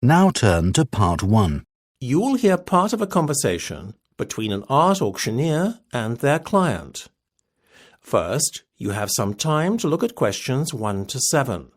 Now turn to Part 1. You will hear part of a conversation between an art auctioneer and their client. First, you have some time to look at questions 1 to 7.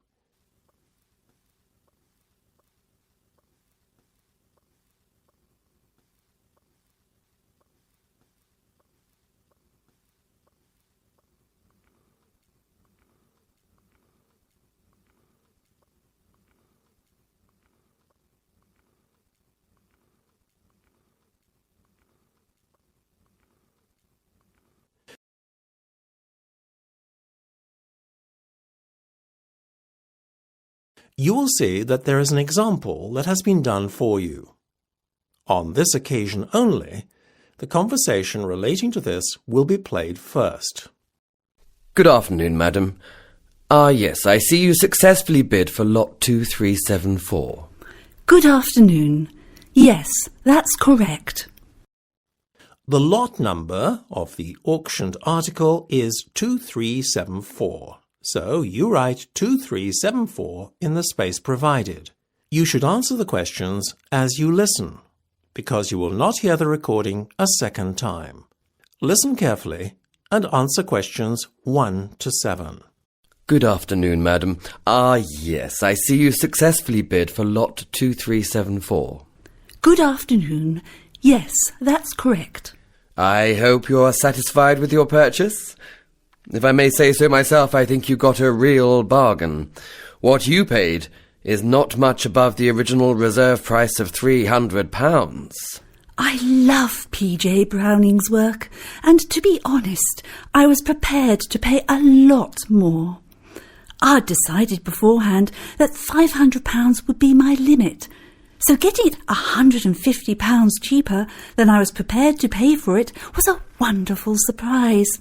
You will see that there is an example that has been done for you. On this occasion only, the conversation relating to this will be played first. Good afternoon, madam. Yes, I see you successfully bid for lot 2374. Good afternoon. Yes, that's correct. The lot number of the auctioned article is 2374. So you write 2374 in the space provided. You should answer the questions as you listen, because you will not hear the recording a second time. Listen carefully and answer questions 1 to 7. Good afternoon, madam. Yes, I see you successfully bid for lot 2374. Good afternoon. Yes, that's correct. I hope you are satisfied with your purchase. If I may say so myself, I think you got a real bargain. What you paid is not much above the original reserve price of £300. I love P.J. Browning's work, and to be honest, I was prepared to pay a lot more. I'd decided beforehand that £500 would be my limit, so getting it £150 cheaper than I was prepared to pay for it was a wonderful surprise.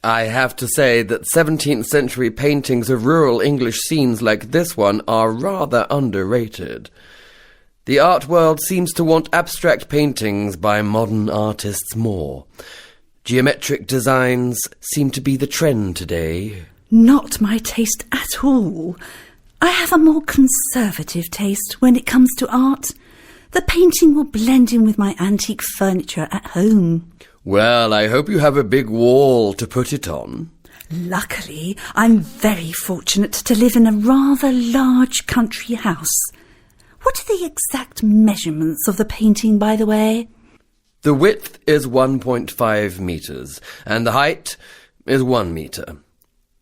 I have to say that 17th century paintings of rural English scenes like this one are rather underrated. The art world seems to want abstract paintings by modern artists more. Geometric designs seem to be the trend today. Not my taste at all. I have a more conservative taste when it comes to art. The painting will blend in with my antique furniture at home. Well, I hope you have a big wall to put it on. Luckily, I'm very fortunate to live in a rather large country house. What are the exact measurements of the painting, by the way? The width is 1.5 metres, and the height is 1 metre.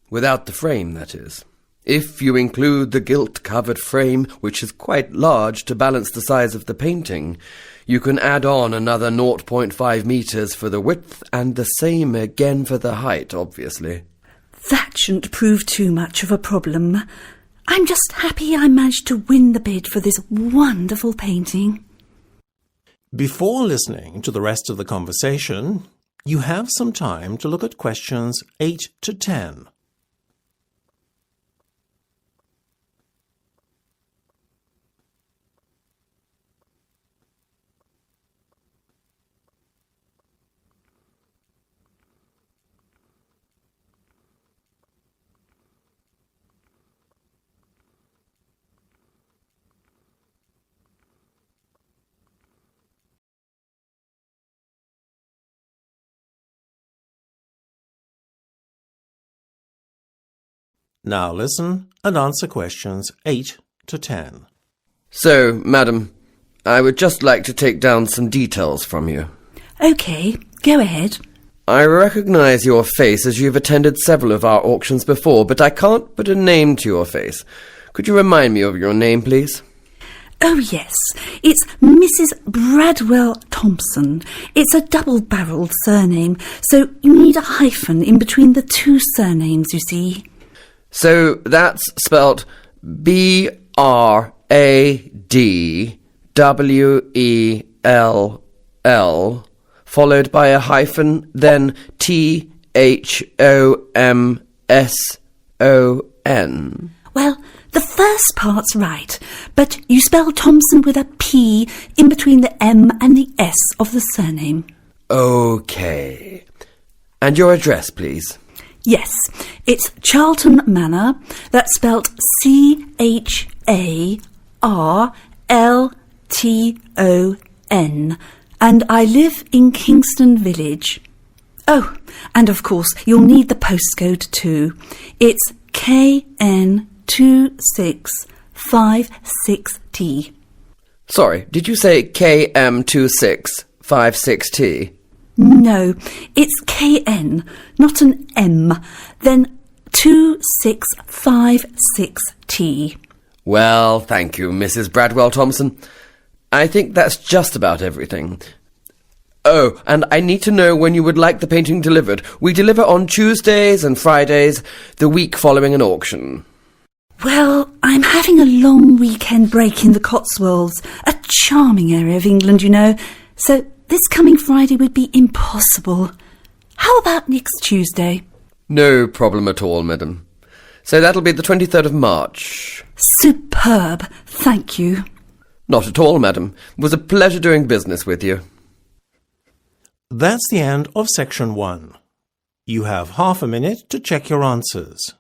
Without the frame, that is. If you include the gilt-covered frame, which is quite large to balance the size of the painting, you can add on another 0.5 metres for the width and the same again for the height, obviously. That shouldn't prove too much of a problem. I'm just happy I managed to win the bid for this wonderful painting. Before listening to the rest of the conversation, you have some time to look at questions 8 to 10. Now listen and answer questions 8 to 10. So, madam, I would just like to take down some details from you. OK, go ahead. I recognise your face as you've attended several of our auctions before, but I can't put a name to your face. Could you remind me of your name, please? Oh, yes. It's Mrs. Bradwell Thompson. It's a double-barrelled surname, so you need a hyphen in between the two surnames, you see. So that's spelt B-R-A-D-W-E-L-L, followed by a hyphen, then T-H-O-M-S-O-N. Well, the first part's right, but you spell Thompson with a P in between the M and the S of the surname. OK. And your address, please? Yes, it's Charlton Manor. That's spelt C-H-A-R and I live in Kingston Village. Oh, and of course, you'll need the postcode too. It's KN2656T. Sorry, did you say KM2656T? No, it's KN, not an M, then 2656T. Well, thank you, Mrs. Bradwell-Thompson. I think that's just about everything. Oh, and I need to know when you would like the painting delivered. We deliver on Tuesdays and Fridays, the week following an auction. Well, I'm having a long weekend break in the Cotswolds, a charming area of England, you know, so this coming Friday would be impossible. How about next Tuesday? No problem at all, madam. So that'll be the 23rd of March. Superb, thank you. Not at all, madam. It was a pleasure doing business with you. That's the end of section 1. You have half a minute to check your answers.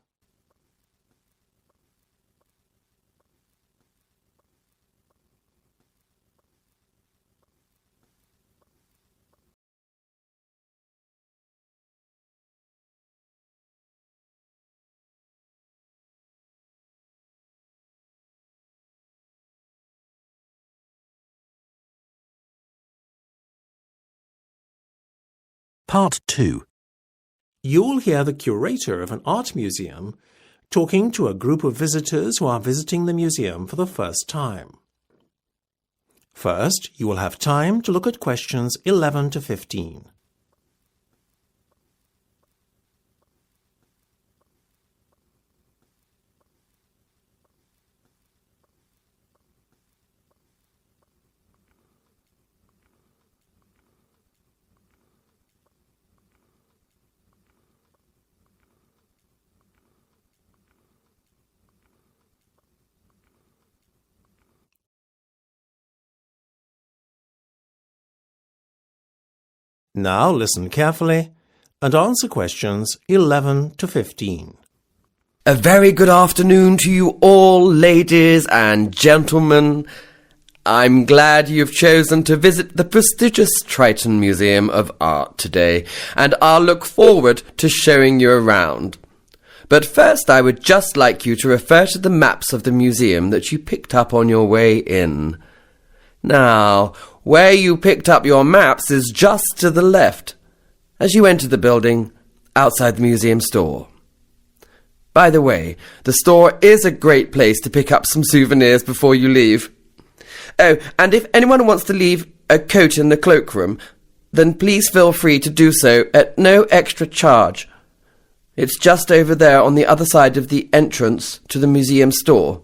Part 2. You'll hear the curator of an art museum talking to a group of visitors who are visiting the museum for the first time. First, you will have time to look at questions 11 to 15. Now listen carefully and answer questions 11 to 15. A very good afternoon to you all, ladies and gentlemen. I'm glad you've chosen to visit the prestigious Triton Museum of Art today, and I'll look forward to showing you around. But first, I would just like you to refer to the maps of the museum that you picked up on your way in. Now, where you picked up your maps is just to the left, as you enter the building outside the museum store. By the way, the store is a great place to pick up some souvenirs before you leave. Oh, and if anyone wants to leave a coat in the cloakroom, then please feel free to do so at no extra charge. It's just over there on the other side of the entrance to the museum store.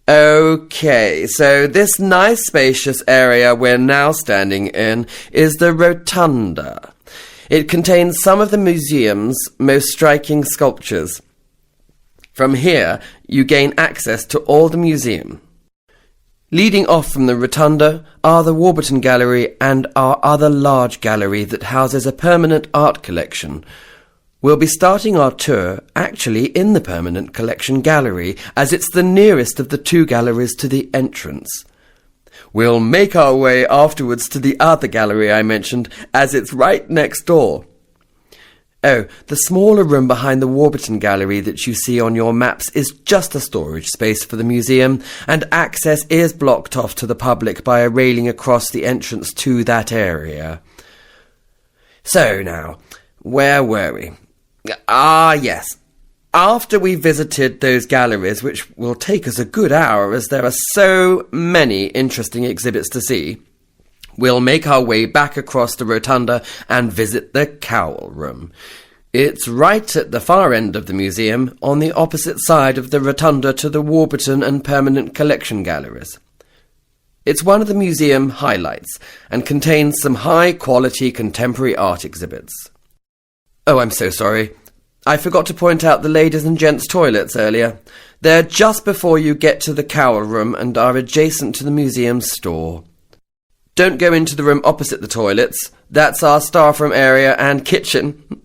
Okay, so this nice spacious area we're now standing in is the Rotunda. It contains some of the museum's most striking sculptures. From here, you gain access to all the museum. Leading off from the Rotunda are the Warburton Gallery and our other large gallery that houses a permanent art collection. We'll be starting our tour actually in the Permanent Collection Gallery, as it's the nearest of the two galleries to the entrance. We'll make our way afterwards to the other gallery I mentioned, as it's right next door. Oh, the smaller room behind the Warburton Gallery that you see on your maps is just a storage space for the museum, and access is blocked off to the public by a railing across the entrance to that area. So now, where were we? Ah, yes. After we visited those galleries, which will take us a good hour as there are so many interesting exhibits to see, we'll make our way back across the Rotunda and visit the Cowl Room. It's right at the far end of the museum, on the opposite side of the Rotunda to the Warburton and Permanent Collection Galleries. It's one of the museum highlights and contains some high-quality contemporary art exhibits. Oh, I'm so sorry. I forgot to point out the ladies' and gents' toilets earlier. They're just before you get to the Cowl Room and are adjacent to the museum store. Don't go into the room opposite the toilets. That's our staff room area and kitchen.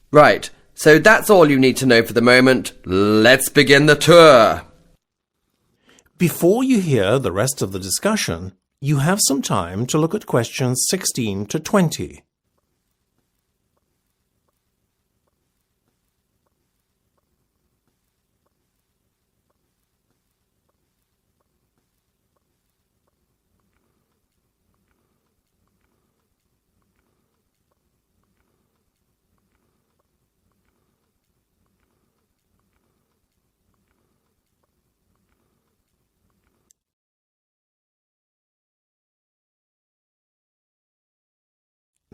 Right, so that's all you need to know for the moment. Let's begin the tour. Before you hear the rest of the discussion, you have some time to look at questions 16 to 20.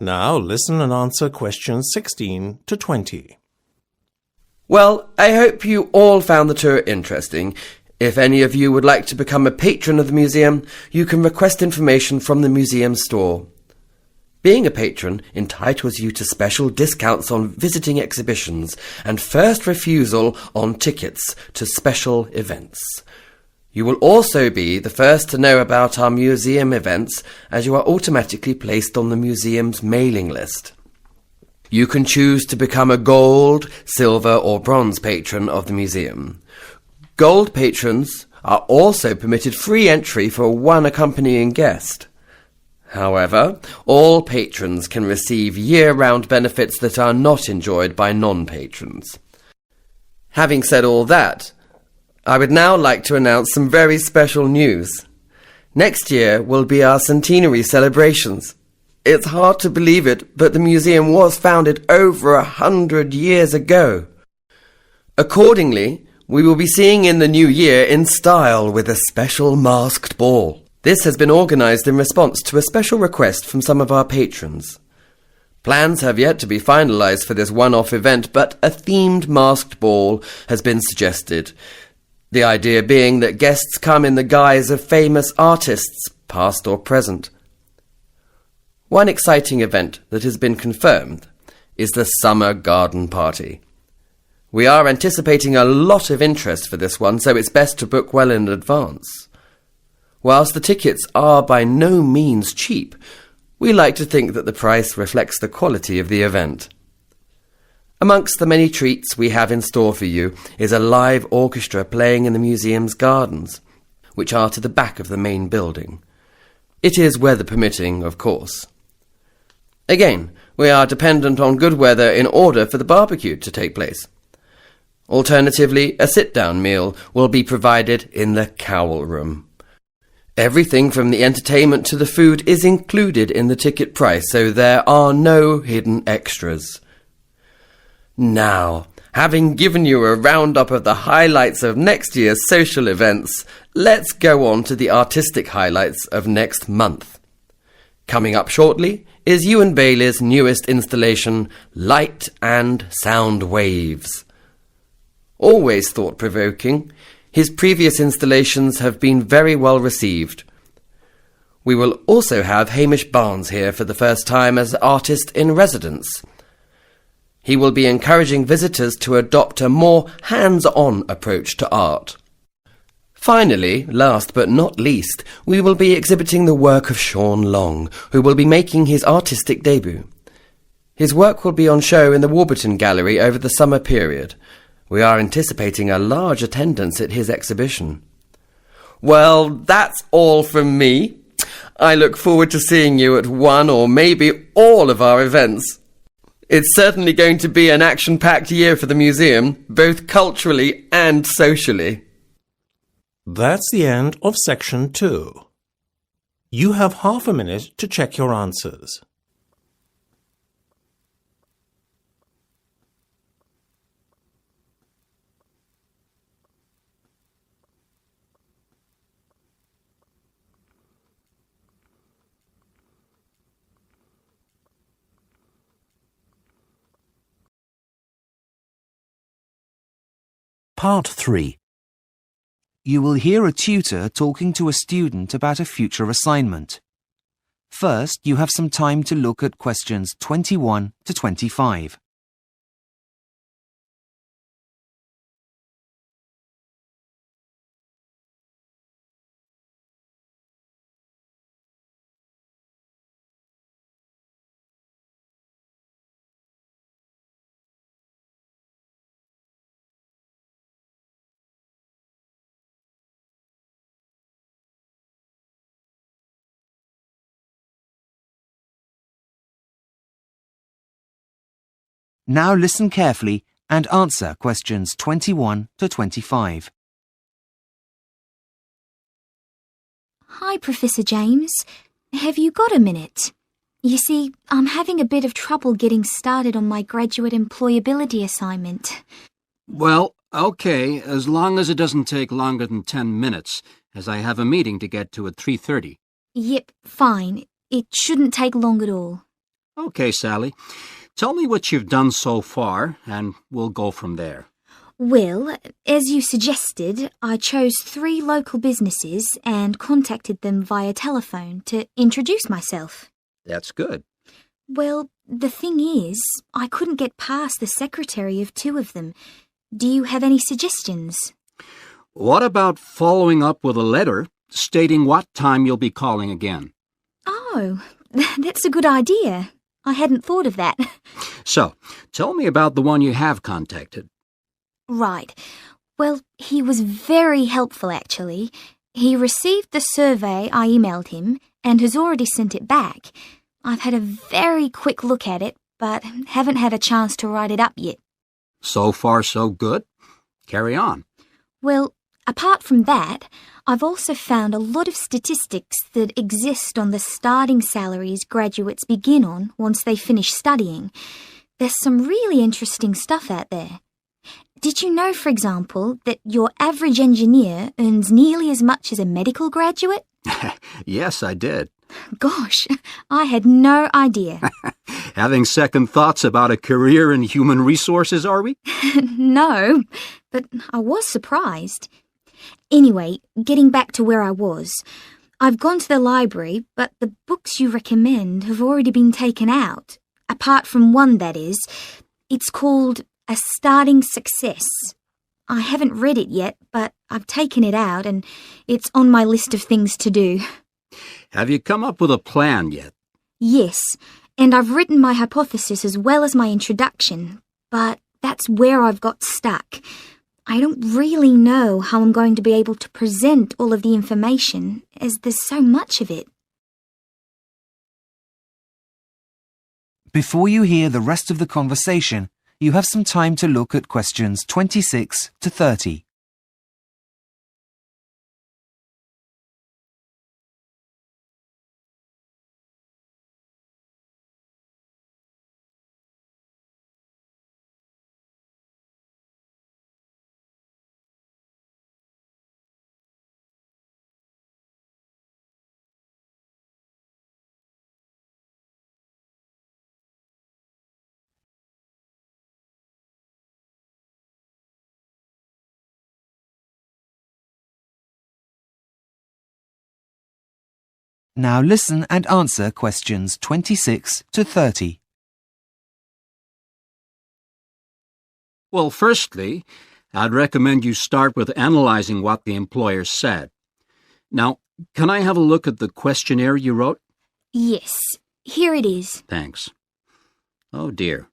Now listen and answer questions 16 to 20. Well, I hope you all found the tour interesting. If any of you would like to become a patron of the museum, you can request information from the museum store. Being a patron entitles you to special discounts on visiting exhibitions and first refusal on tickets to special events. You will also be the first to know about our museum events, as you are automatically placed on the museum's mailing list. You can choose to become a gold, silver or bronze patron of the museum. Gold patrons are also permitted free entry for one accompanying guest. However, all patrons can receive year-round benefits that are not enjoyed by non-patrons. Having said all that, I would now like to announce some very special news. Next year will be our centenary celebrations. It's hard to believe it, but the museum was founded over 100 years ago. Accordingly, we will be seeing in the new year in style with a special masked ball. This has been organised in response to a special request from some of our patrons. Plans have yet to be finalised for this one-off event, but a themed masked ball has been suggested. The idea being that guests come in the guise of famous artists, past or present. One exciting event that has been confirmed is the Summer Garden Party. We are anticipating a lot of interest for this one, so it's best to book well in advance. Whilst the tickets are by no means cheap, we like to think that the price reflects the quality of the event. Amongst the many treats we have in store for you is a live orchestra playing in the museum's gardens, which are to the back of the main building. It is weather permitting, of course. Again, we are dependent on good weather in order for the barbecue to take place. Alternatively, a sit-down meal will be provided in the cowl room. Everything from the entertainment to the food is included in the ticket price, so there are no hidden extras. Now, having given you a roundup of the highlights of next year's social events, let's go on to the artistic highlights of next month. Coming up shortly is Ewan Bailey's newest installation, Light and Sound Waves. Always thought-provoking, his previous installations have been very well received. We will also have Hamish Barnes here for the first time as artist in residence. He will be encouraging visitors to adopt a more hands-on approach to art. Finally, last but not least, we will be exhibiting the work of Sean Long, who will be making his artistic debut. His work will be on show in the Warburton Gallery over the summer period. We are anticipating a large attendance at his exhibition. Well, that's all from me. I look forward to seeing you at one or maybe all of our events. It's certainly going to be an action-packed year for the museum, both culturally and socially. That's the end of section 2. You have half a minute to check your answers. Part 3. You will hear a tutor talking to a student about a future assignment. First, you have some time to look at questions 21 to 25. Now listen carefully and answer questions 21 to 25. Hi, Professor James. Have you got a minute? You see, I'm having a bit of trouble getting started on my graduate employability assignment. Well, okay, as long as it doesn't take longer than 10 minutes, as I have a meeting to get to at 3:30. Yep, fine. It shouldn't take long at all. Okay, Sally. Tell me what you've done so far, and we'll go from there. Well, as you suggested, I chose 3 local businesses and contacted them via telephone to introduce myself. That's good. Well, the thing is, I couldn't get past the secretary of 2 of them. Do you have any suggestions? What about following up with a letter stating what time you'll be calling again? Oh, that's a good idea. I hadn't thought of that. So, tell me about the one you have contacted. Right. Well, he was very helpful, actually. He received the survey I emailed him and has already sent it back. I've had a very quick look at it, but haven't had a chance to write it up yet. So far, so good. Carry on. Well, apart from that, I've also found a lot of statistics that exist on the starting salaries graduates begin on once they finish studying. There's some really interesting stuff out there. Did you know, for example, that your average engineer earns nearly as much as a medical graduate? Yes, I did. Gosh, I had no idea. Having second thoughts about a career in human resources, are we? No, but I was surprised. Anyway, getting back to where I was, I've gone to the library, but the books you recommend have already been taken out. Apart from one, that is. It's called A Starting Success. I haven't read it yet, but I've taken it out and it's on my list of things to do. Have you come up with a plan yet? Yes, and I've written my hypothesis as well as my introduction, but that's where I've got stuck. I don't really know how I'm going to be able to present all of the information, as there's so much of it. Before you hear the rest of the conversation, you have some time to look at questions 26 to 30. Now listen and answer questions 26 to 30. Well, firstly, I'd recommend you start with analyzing what the employer said. Now, can I have a look at the questionnaire you wrote? Yes, here it is. Thanks. Oh, dear.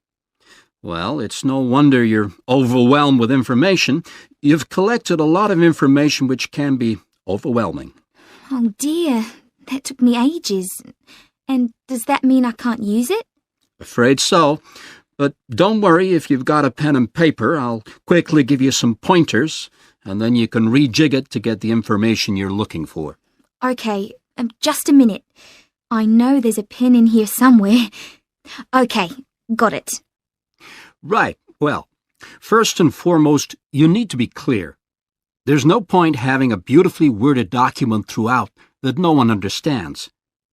Well, it's no wonder you're overwhelmed with information. You've collected a lot of information which can be overwhelming. Oh dear, that took me ages. And does that mean I can't use it? Afraid so. But don't worry, if you've got a pen and paper, I'll quickly give you some pointers, and then you can rejig it to get the information you're looking for. Okay, just a minute. I know there's a pen in here somewhere. Okay, got it. Right. Well, first and foremost, you need to be clear. There's no point having a beautifully worded document throughout that no one understands.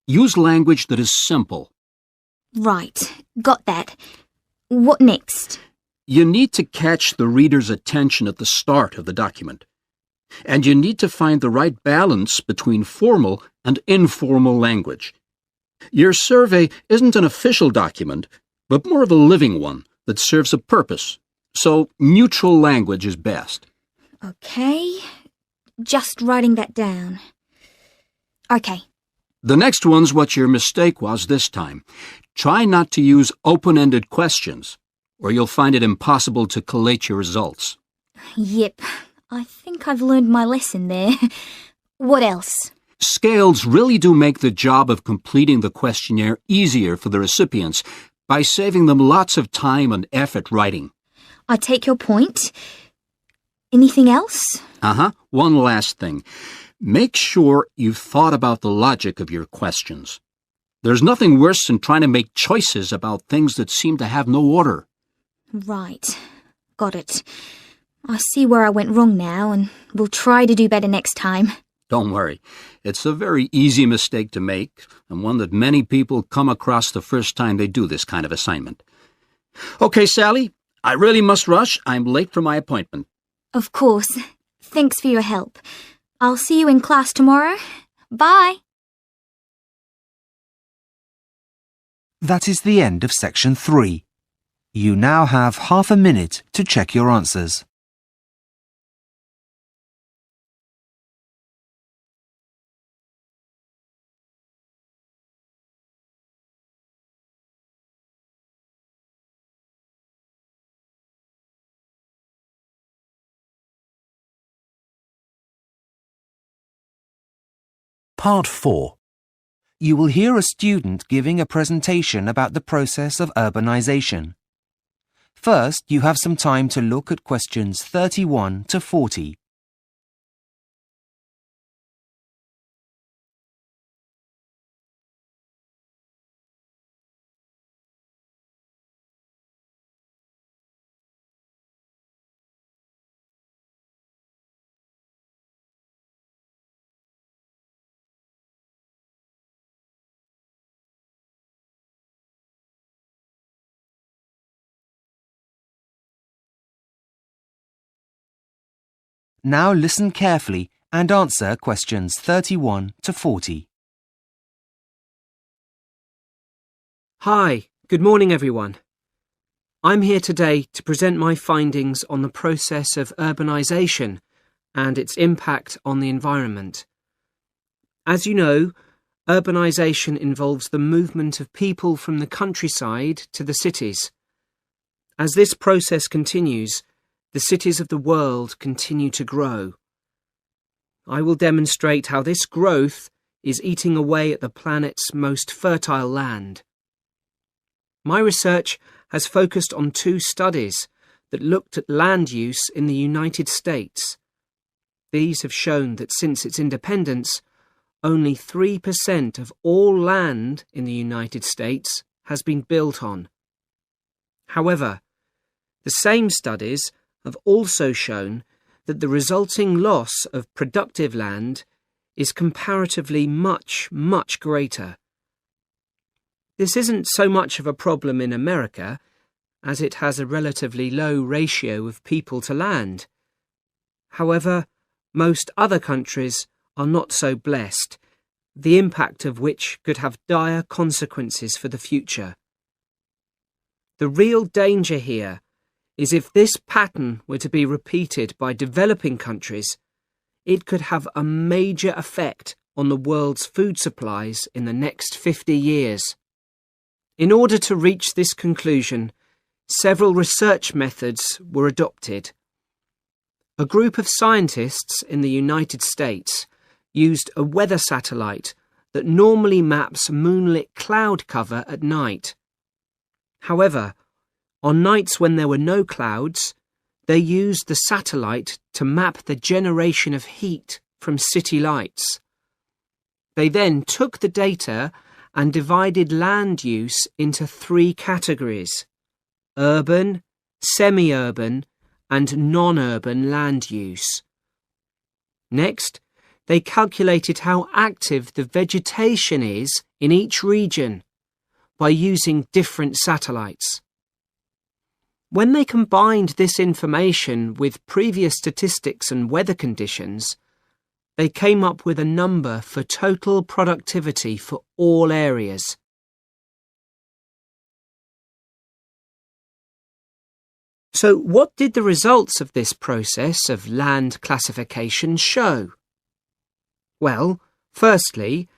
Use language that is simple. Right, got that. What next? You need to catch the reader's attention at the start of the document. And you need to find the right balance between formal and informal language. Your survey isn't an official document, but more of a living one that serves a purpose. So neutral language is best. Okay, just writing that down. Okay. The next one's what your mistake was this time. Try not to use open-ended questions, or you'll find it impossible to collate your results. Yep, I think I've learned my lesson there. What else? Scales really do make the job of completing the questionnaire easier for the recipients, by saving them lots of time and effort writing. I take your point. Anything else? One last thing. Make sure you've thought about the logic of your questions. There's nothing worse than trying to make choices about things that seem to have no order. Right. Got it. I see where I went wrong now, and will try to do better next time. Don't worry. It's a very easy mistake to make, and one that many people come across the first time they do this kind of assignment. Okay, Sally, I really must rush. I'm late for my appointment. Of course. Thanks for your help. I'll see you in class tomorrow. Bye. That is the end of section 3. You now have half a minute to check your answers. Part 4. You will hear a student giving a presentation about the process of urbanization. First, you have some time to look at questions 31 to 40. Now listen carefully and answer questions 31 to 40. Hi, good morning everyone. I'm here today to present my findings on the process of urbanisation and its impact on the environment. As you know, urbanisation involves the movement of people from the countryside to the cities. As this process continues, the cities of the world continue to grow. I will demonstrate how this growth is eating away at the planet's most fertile land. My research has focused on 2 studies that looked at land use in the United States. These have shown that since its independence, only 3% of all land in the United States has been built on. However, the same studies have also shown that the resulting loss of productive land is comparatively much greater. This isn't so much of a problem in America, as it has a relatively low ratio of people to land. However, most other countries are not so blessed, the impact of which could have dire consequences for the future. The real danger here is if this pattern were to be repeated by developing countries, it could have a major effect on the world's food supplies in the next 50 years. In order to reach this conclusion, several research methods were adopted. A group of scientists in the United States used a weather satellite that normally maps moonlit cloud cover at night. However, on nights when there were no clouds, they used the satellite to map the generation of heat from city lights. They then took the data and divided land use into 3 categories: urban, semi-urban, and non-urban land use. Next, they calculated how active the vegetation is in each region by using different satellites. When they combined this information with previous statistics and weather conditions, they came up with a number for total productivity for all areas. So, what did the results of this process of land classification show? Well, firstly,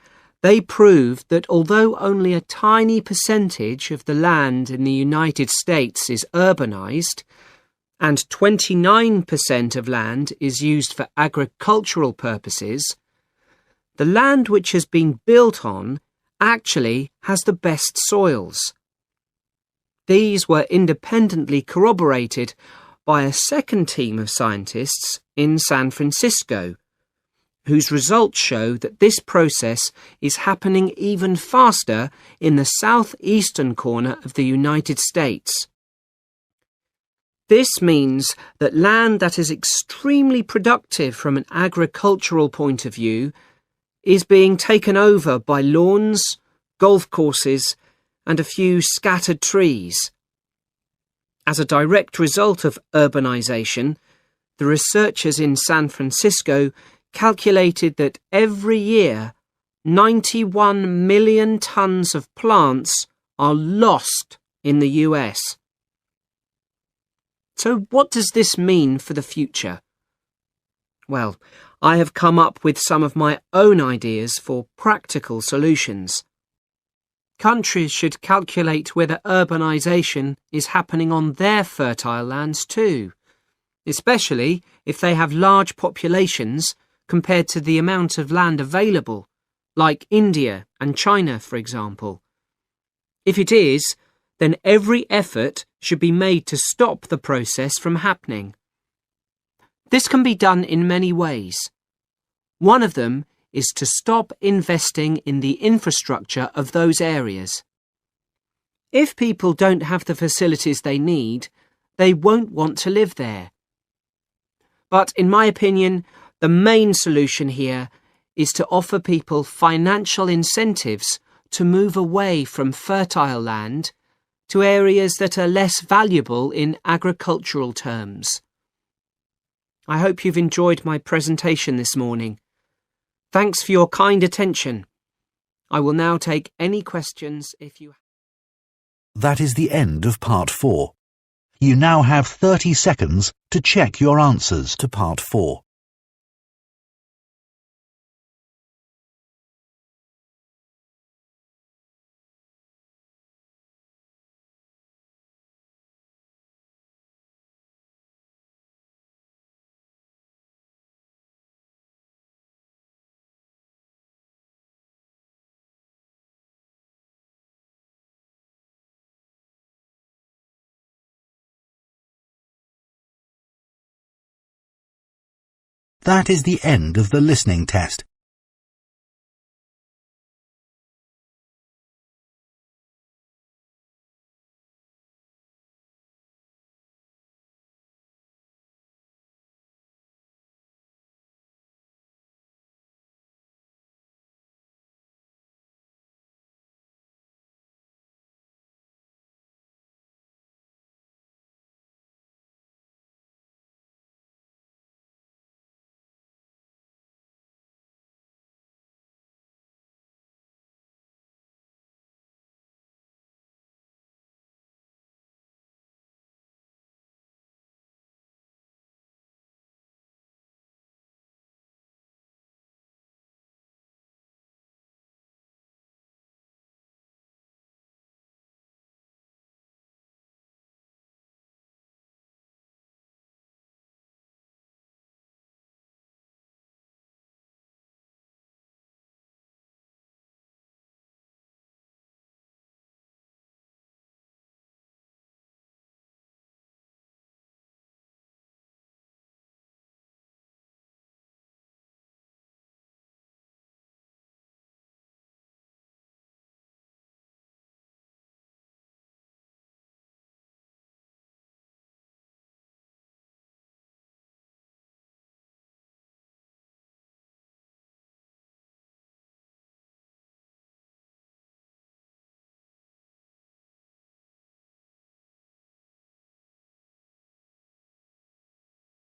they proved that although only a tiny percentage of the land in the United States is urbanized, and 29% of land is used for agricultural purposes, the land which has been built on actually has the best soils. These were independently corroborated by a second team of scientists in San Francisco, whose results show that this process is happening even faster in the southeastern corner of the United States. This means that land that is extremely productive from an agricultural point of view is being taken over by lawns, golf courses, and a few scattered trees. As a direct result of urbanization, the researchers in San Francisco calculated that every year 91 million tons of plants are lost in the US. So what does this mean for the future? Well, I have come up with some of my own ideas for practical solutions. Countries should calculate whether urbanization is happening on their fertile lands too, especially if they have large populations compared to the amount of land available, like India and China, for example. If it is, then every effort should be made to stop the process from happening. This can be done in many ways. One of them is to stop investing in the infrastructure of those areas. If people don't have the facilities they need, they won't want to live there. But in my opinion, the main solution here is to offer people financial incentives to move away from fertile land to areas that are less valuable in agricultural terms. I hope you've enjoyed my presentation this morning. Thanks for your kind attention. I will now take any questions if you... That is the end of Part 4. You now have 30 seconds to check your answers to Part 4. That is the end of the listening test.